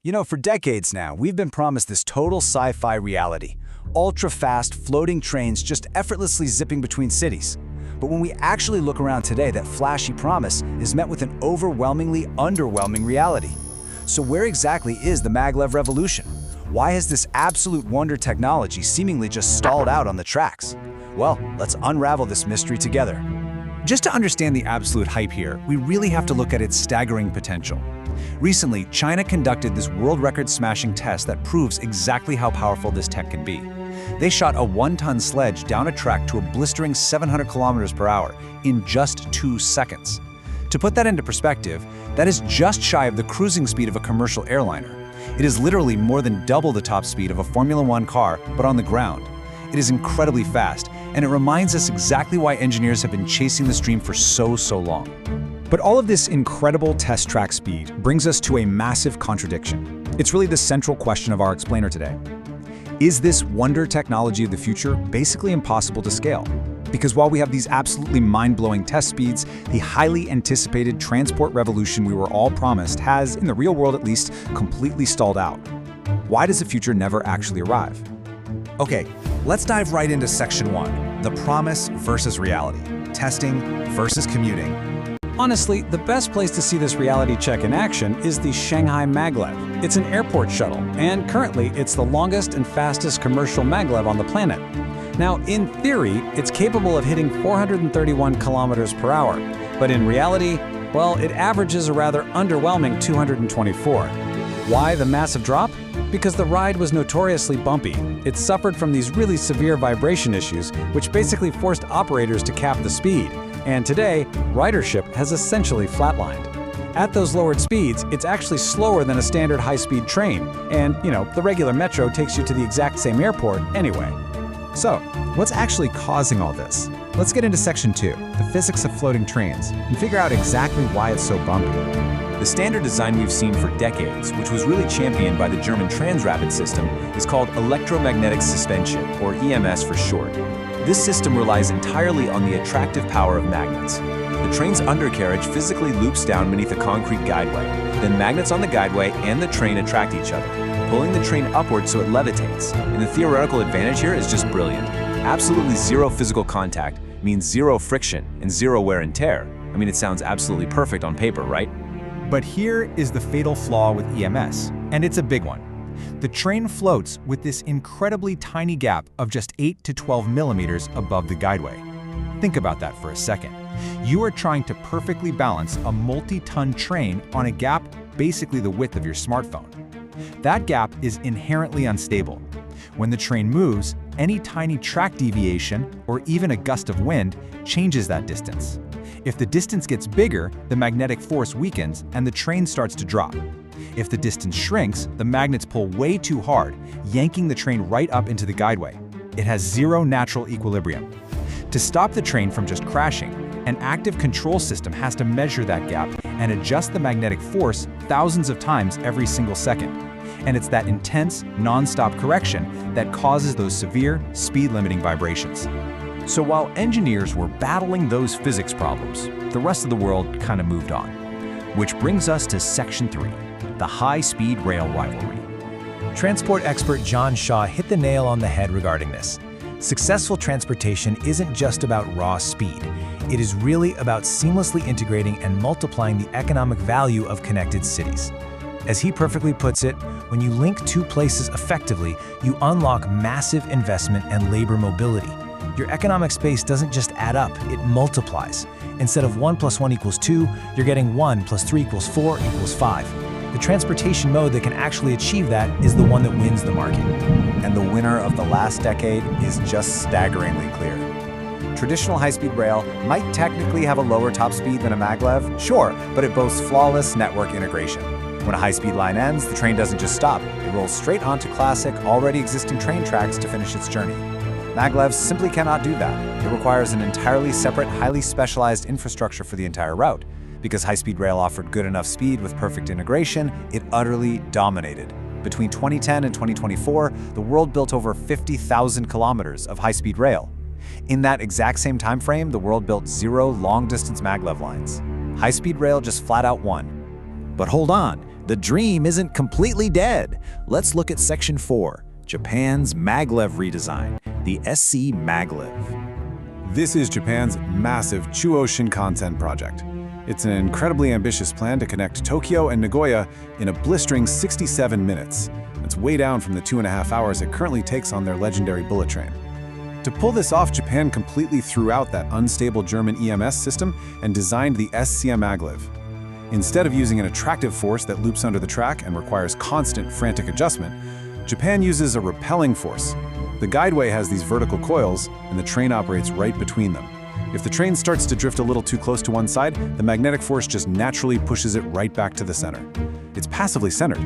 You know, for decades now, we've been promised this total sci-fi reality. Ultra-fast, floating trains just effortlessly zipping between cities. But when we actually look around today, that flashy promise is met with an overwhelmingly underwhelming reality. So where exactly is the Maglev revolution? Why has this absolute wonder technology seemingly just stalled out on the tracks? Well, let's unravel this mystery together. Just to understand the absolute hype here, we really have to look at its staggering potential. Recently, China conducted this world record-smashing test that proves exactly how powerful this tech can be. They shot a one-ton sledge down a track to a blistering 700 kilometers per hour in just 2 seconds. To put that into perspective, that is just shy of the cruising speed of a commercial airliner. It is literally more than double the top speed of a Formula One car, but on the ground. It is incredibly fast, and it reminds us exactly why engineers have been chasing this dream for so long. But all of this incredible test track speed brings us to a massive contradiction. It's really the central question of our explainer today. Is this wonder technology of the future basically impossible to scale? Because while we have these absolutely mind-blowing test speeds, the highly anticipated transport revolution we were all promised has, in the real world at least, completely stalled out. Why does the future never actually arrive? Okay, let's dive right into section 1, the promise versus reality, testing versus commuting. Honestly, the best place to see this reality check in action is the Shanghai Maglev. It's an airport shuttle, and currently it's the longest and fastest commercial maglev on the planet. Now, in theory, it's capable of hitting 431 kilometers per hour, but in reality, well, it averages a rather underwhelming 224. Why the massive drop? Because the ride was notoriously bumpy. It suffered from these really severe vibration issues, which basically forced operators to cap the speed. And today, ridership has essentially flatlined. At those lowered speeds, it's actually slower than a standard high-speed train, and, the regular metro takes you to the exact same airport anyway. So, what's actually causing all this? Let's get into section 2, the physics of floating trains, and figure out exactly why it's so bumpy. The standard design we've seen for decades, which was really championed by the German Transrapid system, is called electromagnetic suspension, or EMS for short. This system relies entirely on the attractive power of magnets. The train's undercarriage physically loops down beneath a concrete guideway. Then magnets on the guideway and the train attract each other, pulling the train upward so it levitates. And the theoretical advantage here is just brilliant. Absolutely zero physical contact means zero friction and zero wear and tear. I mean, it sounds absolutely perfect on paper, right? But here is the fatal flaw with EMS, and it's a big one. The train floats with this incredibly tiny gap of just 8 to 12 millimeters above the guideway. Think about that for a second. You are trying to perfectly balance a multi-ton train on a gap basically the width of your smartphone. That gap is inherently unstable. When the train moves, any tiny track deviation or even a gust of wind changes that distance. If the distance gets bigger, the magnetic force weakens and the train starts to drop. If the distance shrinks, the magnets pull way too hard, yanking the train right up into the guideway. It has zero natural equilibrium. To stop the train from just crashing, an active control system has to measure that gap and adjust the magnetic force thousands of times every single second. And it's that intense, non-stop correction that causes those severe, speed-limiting vibrations. So while engineers were battling those physics problems, the rest of the world kind of moved on. Which brings us to section 3, the high-speed rail rivalry. Transport expert John Shaw hit the nail on the head regarding this. Successful transportation isn't just about raw speed. It is really about seamlessly integrating and multiplying the economic value of connected cities. As he perfectly puts it, when you link two places effectively, you unlock massive investment and labor mobility. Your economic space doesn't just add up, it multiplies. Instead of 1 + 1 = 2, you're getting 1 + 3 = 4 = 5. The transportation mode that can actually achieve that is the one that wins the market. And the winner of the last decade is just staggeringly clear. Traditional high-speed rail might technically have a lower top speed than a maglev, sure, but it boasts flawless network integration. When a high-speed line ends, the train doesn't just stop. It rolls straight onto classic, already existing train tracks to finish its journey. Maglevs simply cannot do that. It requires an entirely separate, highly specialized infrastructure for the entire route. Because high-speed rail offered good enough speed with perfect integration, it utterly dominated. Between 2010 and 2024, the world built over 50,000 kilometers of high-speed rail. In that exact same time frame, the world built 0 long-distance maglev lines. High-speed rail just flat out won. But hold on, the dream isn't completely dead. Let's look at Section 4, Japan's Maglev redesign, the SC Maglev. This is Japan's massive Chuo Shinkansen project. It's an incredibly ambitious plan to connect Tokyo and Nagoya in a blistering 67 minutes. That's way down from the 2.5 hours it currently takes on their legendary bullet train. To pull this off, Japan completely threw out that unstable German EMS system and designed the SC Maglev. Instead of using an attractive force that loops under the track and requires constant, frantic adjustment, Japan uses a repelling force. The guideway has these vertical coils, and the train operates right between them. If the train starts to drift a little too close to one side, the magnetic force just naturally pushes it right back to the center. It's passively centered,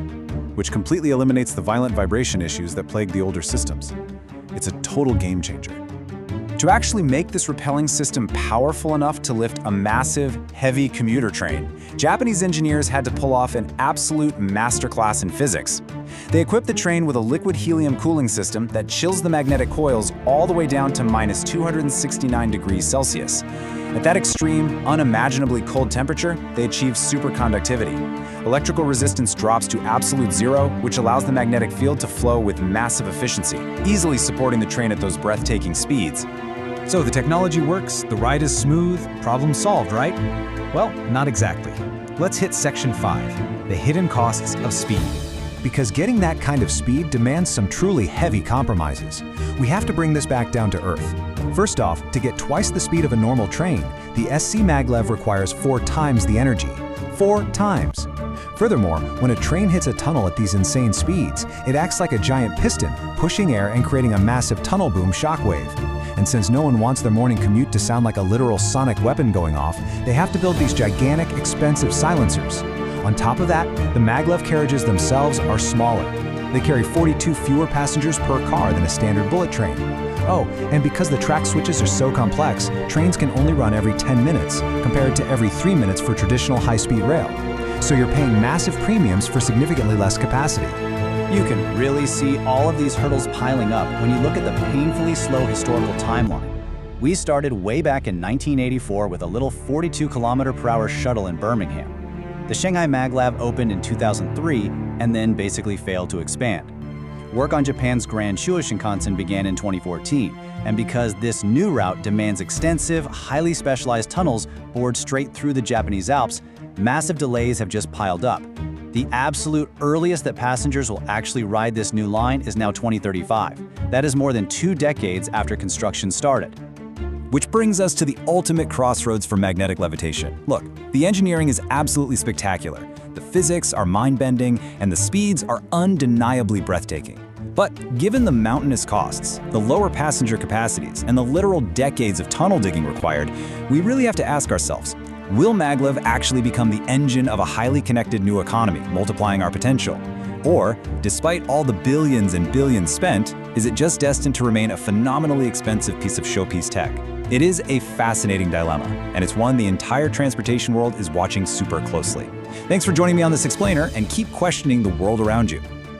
which completely eliminates the violent vibration issues that plague the older systems. It's a total game changer. To actually make this repelling system powerful enough to lift a massive, heavy commuter train, Japanese engineers had to pull off an absolute masterclass in physics. They equipped the train with a liquid helium cooling system that chills the magnetic coils all the way down to minus 269 degrees Celsius. At that extreme, unimaginably cold temperature, they achieve superconductivity. Electrical resistance drops to absolute zero, which allows the magnetic field to flow with massive efficiency, easily supporting the train at those breathtaking speeds. So the technology works, the ride is smooth, problem solved, right? Well, not exactly. Let's hit Section 5, the hidden costs of speed. Because getting that kind of speed demands some truly heavy compromises. We have to bring this back down to earth. First off, to get twice the speed of a normal train, the SC Maglev requires 4 times the energy. 4 times. Furthermore, when a train hits a tunnel at these insane speeds, it acts like a giant piston, pushing air and creating a massive tunnel boom shockwave. And since no one wants their morning commute to sound like a literal sonic weapon going off, they have to build these gigantic, expensive silencers. On top of that, the maglev carriages themselves are smaller. They carry 42 fewer passengers per car than a standard bullet train. Oh, and because the track switches are so complex, trains can only run every 10 minutes, compared to every 3 minutes for traditional high-speed rail. So you're paying massive premiums for significantly less capacity. You can really see all of these hurdles piling up when you look at the painfully slow historical timeline. We started way back in 1984 with a little 42 km/h shuttle in Birmingham. The Shanghai Maglev opened in 2003 and then basically failed to expand. Work on Japan's Grand Chuo Shinkansen began in 2014, and because this new route demands extensive, highly specialized tunnels bored straight through the Japanese Alps, massive delays have just piled up. The absolute earliest that passengers will actually ride this new line is now 2035. That is more than 2 decades after construction started. Which brings us to the ultimate crossroads for magnetic levitation. Look, the engineering is absolutely spectacular. The physics are mind-bending, and the speeds are undeniably breathtaking. But given the mountainous costs, the lower passenger capacities, and the literal decades of tunnel digging required, we really have to ask ourselves, will maglev actually become the engine of a highly connected new economy, multiplying our potential? Or, despite all the billions and billions spent, is it just destined to remain a phenomenally expensive piece of showpiece tech? It is a fascinating dilemma, and it's one the entire transportation world is watching super closely. Thanks for joining me on this explainer, and keep questioning the world around you.